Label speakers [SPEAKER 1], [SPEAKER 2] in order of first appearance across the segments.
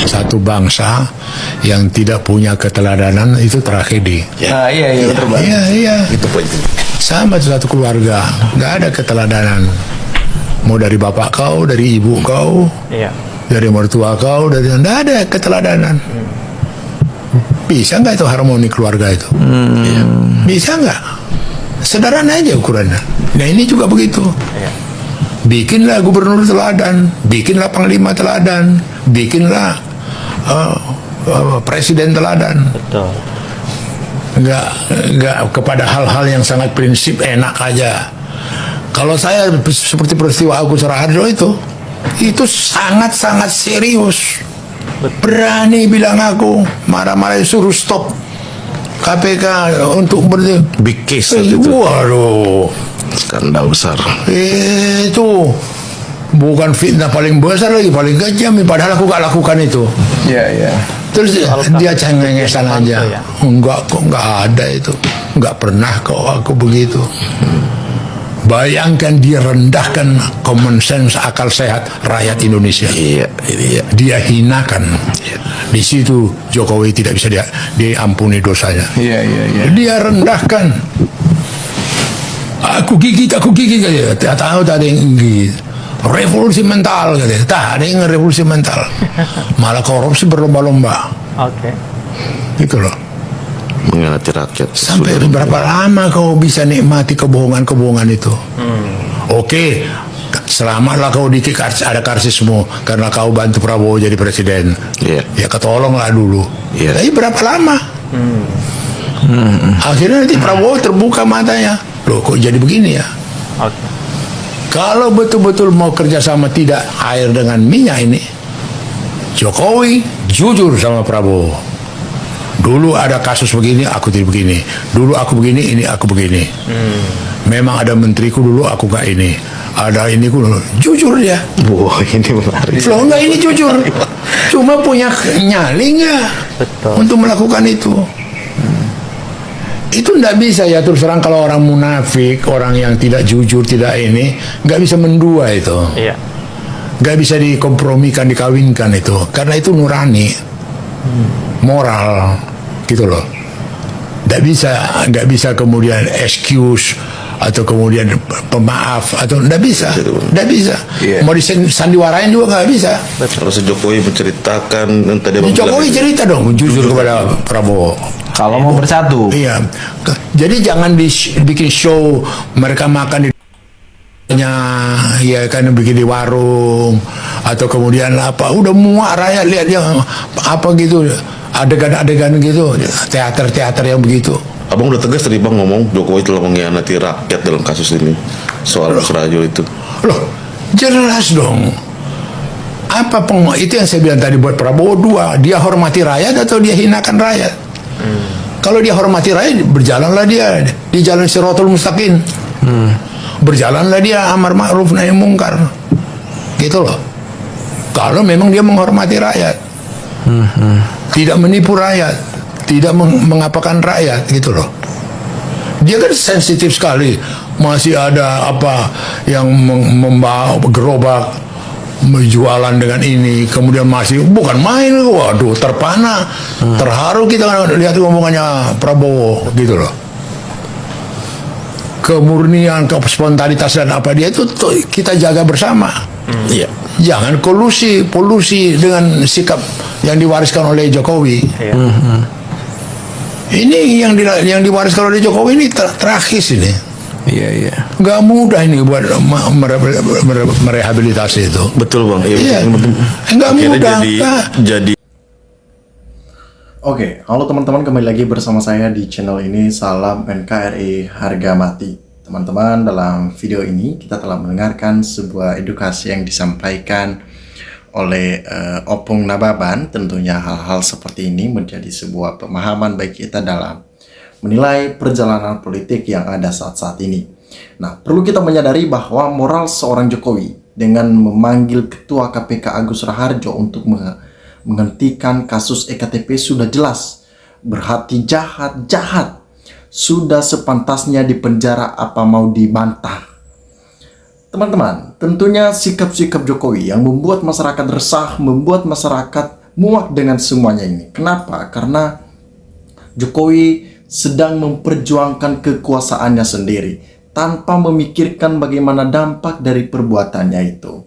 [SPEAKER 1] satu bangsa yang tidak punya keteladanan itu tragedi.
[SPEAKER 2] Iya betul Bang.
[SPEAKER 1] Iya.
[SPEAKER 3] Itu poinnya.
[SPEAKER 1] Sama satu keluarga, nggak ada keteladanan. Mau dari bapak kau, dari ibu kau, dari mertua kau, dari nggak ada keteladanan. Bisa nggak itu harmoni keluarga itu? Bisa nggak? Sederhana aja ukurannya. Nah ini juga begitu. Bikinlah gubernur teladan, bikinlah panglima teladan, bikinlah presiden teladan.
[SPEAKER 2] Betul.
[SPEAKER 1] Nggak kepada hal-hal yang sangat prinsip enak aja. Kalau saya seperti peristiwa Agus Raharjo itu sangat-sangat serius. Berani bilang aku marah-marah suruh stop KPK untuk
[SPEAKER 3] Big case itu.
[SPEAKER 1] Waduh,
[SPEAKER 3] Skandal besar.
[SPEAKER 1] itu bukan fitnah paling besar lagi, paling kejam. Padahal aku gak lakukan itu.
[SPEAKER 2] Iya.
[SPEAKER 1] Terus dia cengengesan aja. Enggak kok, enggak ada itu. Enggak pernah kok aku begitu. Bayangkan dia rendahkan common sense, akal sehat rakyat Indonesia.
[SPEAKER 3] Iya.
[SPEAKER 1] Dia hinakan. Di situ Jokowi tidak bisa diampuni dosanya.
[SPEAKER 2] Iya.
[SPEAKER 1] Dia rendahkan. Aku gigit aja. Tak tahu tak ada yang gigit. Revolusi mental katanya. Tak ada yang revolusi mental. Malah korupsi berlomba-lomba.
[SPEAKER 2] Oke.
[SPEAKER 1] Gitu loh.
[SPEAKER 3] Mengkhianati rakyat.
[SPEAKER 1] Sampai berapa lama kau bisa nikmati kebohongan-kebohongan itu? Oke, selamatlah kau dikit ada karsismu karena kau bantu Prabowo jadi presiden. Ya ketolonglah dulu. Tapi berapa lama? Akhirnya nanti Prabowo terbuka matanya. Loh kok jadi begini ya? Kalau betul-betul mau kerjasama tidak air dengan minyak ini, Jokowi jujur sama Prabowo. Dulu ada kasus begini, aku tidak begini. Dulu aku begini, ini aku begini. Memang ada menteriku dulu, aku gak ini. Ada ini, jujur dia.
[SPEAKER 3] Wah, ini menarik.
[SPEAKER 1] Loh enggak, ini jujur. Cuma punya nyali nggak untuk melakukan itu. Itu enggak bisa ya, terus terang kalau orang munafik, orang yang tidak jujur, tidak ini, nggak bisa mendua itu. Nggak bisa dikompromikan, dikawinkan itu. Karena itu nurani. Moral gitu loh. Nggak bisa kemudian excuse atau kemudian pemaaf atau nggak bisa. Mau disandiwarain juga nggak bisa.
[SPEAKER 3] Harus Jokowi menceritakan tadi
[SPEAKER 1] Jokowi cerita dong jujur kepada Prabowo
[SPEAKER 2] kalau mau bersatu.
[SPEAKER 1] Iya, jadi jangan dibikin show mereka makan di ya kan, bikin di warung atau kemudian apa, udah muak rakyat lihat yang apa gitu, adegan-adegan gitu, teater yang begitu.
[SPEAKER 3] Abang udah tegas tadi Bang ngomong Jokowi telah mengkhianati rakyat dalam kasus ini soal Raharjo itu.
[SPEAKER 1] Loh, jelas dong. Itu yang saya bilang tadi buat Prabowo dua, dia hormati rakyat atau dia hinakan rakyat. Kalau dia hormati rakyat, berjalanlah dia di jalan Shirathul Mustaqim. Berjalanlah dia amar ma'ruf nahi mungkar. Gitu loh. Kalau memang dia menghormati rakyat. Tidak menipu rakyat, tidak mengapakan rakyat, gitu loh. Dia kan sensitif sekali. Masih ada apa yang membawa gerobak jualan dengan ini, kemudian masih bukan main, waduh terpana, terharu kita lihat ngomongannya Prabowo, gitu loh. Kemurnian, spontanitas dan apa dia itu kita jaga bersama. Jangan polusi dengan sikap yang diwariskan oleh Jokowi. Ini yang diwariskan oleh Jokowi ini tragis ini. Nggak mudah ini buat merehabilitasi itu.
[SPEAKER 3] Betul Bang.
[SPEAKER 1] Nggak mudah.
[SPEAKER 3] Jadi.
[SPEAKER 4] Oke, halo teman-teman, kembali lagi bersama saya di channel ini. Salam NKRI harga mati. Teman-teman, dalam video ini kita telah mendengarkan sebuah edukasi yang disampaikan oleh Opung Nababan. Tentunya hal-hal seperti ini menjadi sebuah pemahaman bagi kita dalam menilai perjalanan politik yang ada saat-saat ini. Nah, perlu kita menyadari bahwa moral seorang Jokowi dengan memanggil Ketua KPK Agus Raharjo untuk menghentikan kasus EKTP sudah jelas berhati jahat, sudah sepantasnya dipenjara, apa mau dibantah. Teman-teman, tentunya sikap-sikap Jokowi yang membuat masyarakat resah, membuat masyarakat muak dengan semuanya ini. Kenapa? Karena Jokowi sedang memperjuangkan kekuasaannya sendiri tanpa memikirkan bagaimana dampak dari perbuatannya itu.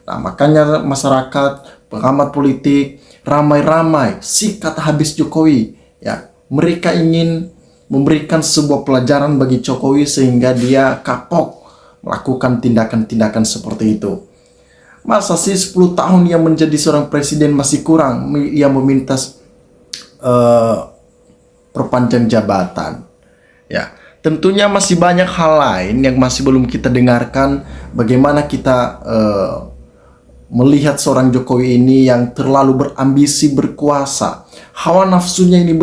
[SPEAKER 4] Nah, makanya masyarakat, pengamat politik ramai-ramai sikat habis Jokowi. Ya, mereka ingin memberikan sebuah pelajaran bagi Jokowi sehingga dia kapok melakukan tindakan-tindakan seperti itu. Masa sih 10 tahun yang menjadi seorang presiden masih kurang? Ia meminta perpanjang jabatan. Ya, tentunya masih banyak hal lain yang masih belum kita dengarkan. Bagaimana kita melihat seorang Jokowi ini yang terlalu berambisi berkuasa. Hawa nafsunya ini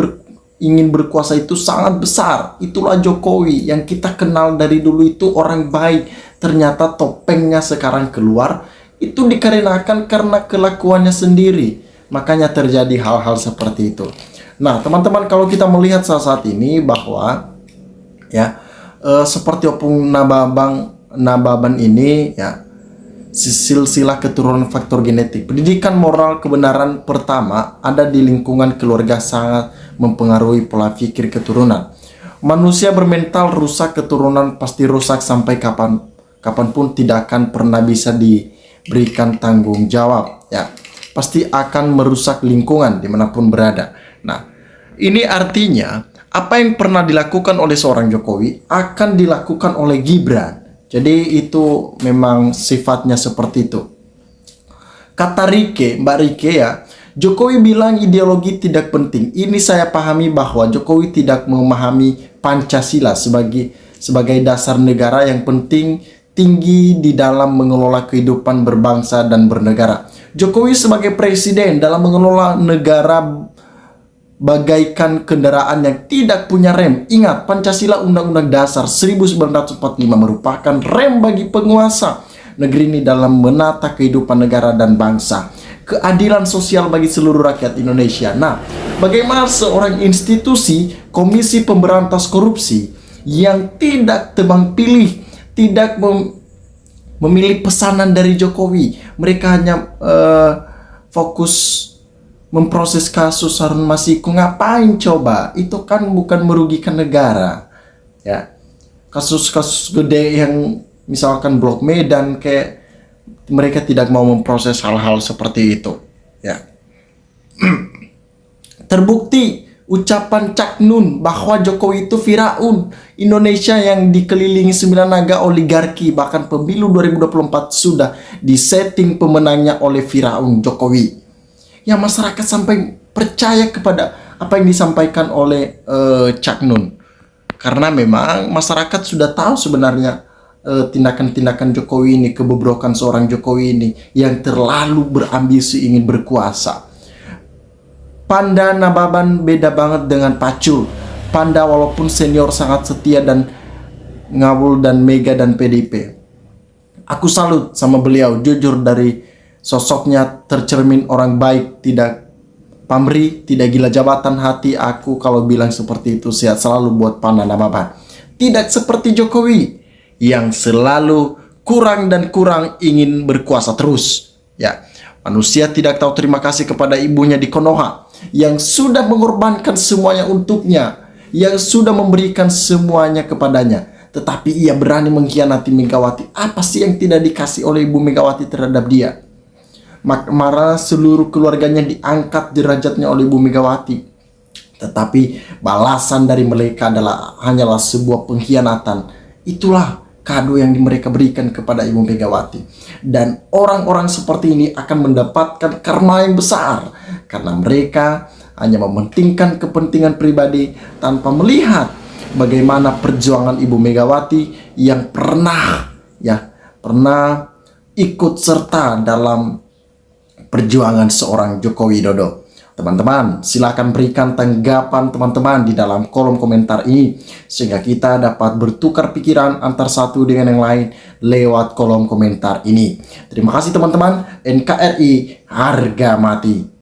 [SPEAKER 4] ingin berkuasa itu sangat besar. Itulah Jokowi yang kita kenal dari dulu itu orang baik. Ternyata topengnya sekarang keluar. Itu dikarenakan karena kelakuannya sendiri. Makanya terjadi hal-hal seperti itu. Nah, teman-teman, kalau kita melihat saat ini bahwa ya seperti Opung Nababan ini ya, silsilah keturunan faktor genetik. Pendidikan moral kebenaran pertama ada di lingkungan keluarga sangat mempengaruhi pola pikir keturunan. Manusia bermental rusak, keturunan pasti rusak sampai kapanpun tidak akan pernah bisa diberikan tanggung jawab. Ya, pasti akan merusak lingkungan dimanapun berada. Nah, ini artinya apa yang pernah dilakukan oleh seorang Jokowi akan dilakukan oleh Gibran. Jadi itu memang sifatnya seperti itu. Kata Mbak Rike ya, Jokowi bilang ideologi tidak penting. Ini saya pahami bahwa Jokowi tidak memahami Pancasila sebagai dasar negara yang penting tinggi di dalam mengelola kehidupan berbangsa dan bernegara. Jokowi sebagai presiden dalam mengelola negara bagaikan kendaraan yang tidak punya rem. Ingat, Pancasila Undang-Undang Dasar 1945 merupakan rem bagi penguasa negeri ini dalam menata kehidupan negara dan bangsa. Keadilan sosial bagi seluruh rakyat Indonesia. Nah, bagaimana seorang institusi Komisi Pemberantas Korupsi yang tidak tebang pilih, tidak memilih pesanan dari Jokowi. Mereka hanya fokus memproses kasus Harun Masiku. Ngapain coba? Itu kan bukan merugikan negara. Ya, kasus-kasus gede yang misalkan Blok Medan, kayak mereka tidak mau memproses hal-hal seperti itu. Ya, terbukti ucapan Cak Nun bahwa Jokowi itu Firaun. Indonesia yang dikelilingi 9 naga oligarki, bahkan pemilu 2024 sudah disetting pemenangnya oleh Firaun Jokowi. Ya, masyarakat sampai percaya kepada apa yang disampaikan oleh Cak Nun. Karena memang masyarakat sudah tahu sebenarnya tindakan-tindakan Jokowi ini, kebobrokan seorang Jokowi ini yang terlalu berambisi ingin berkuasa. Panda Nababan beda banget dengan Pacul. Panda walaupun senior sangat setia dan ngawul dan Mega dan PDIP. Aku salut sama beliau, jujur dari sosoknya tercermin orang baik, tidak pamrih, tidak gila jabatan. Hati aku kalau bilang seperti itu. Sehat selalu buat Panda Nababan. Tidak seperti Jokowi yang selalu kurang dan kurang ingin berkuasa terus. Ya, manusia tidak tahu terima kasih kepada ibunya di Konoha yang sudah mengorbankan semuanya untuknya, yang sudah memberikan semuanya kepadanya. Tetapi ia berani mengkhianati Megawati. Apa sih yang tidak dikasih oleh Ibu Megawati terhadap dia? Marah seluruh keluarganya diangkat derajatnya oleh Ibu Megawati. Tetapi balasan dari mereka hanyalah sebuah pengkhianatan. Itulah kado yang mereka berikan kepada Ibu Megawati. Dan orang-orang seperti ini akan mendapatkan karma yang besar. Karena mereka hanya mementingkan kepentingan pribadi tanpa melihat bagaimana perjuangan Ibu Megawati yang pernah ikut serta dalam perjuangan seorang Joko Widodo. Teman-teman, silakan berikan tanggapan teman-teman di dalam kolom komentar ini sehingga kita dapat bertukar pikiran antar satu dengan yang lain lewat kolom komentar ini. Terima kasih teman-teman. NKRI harga mati.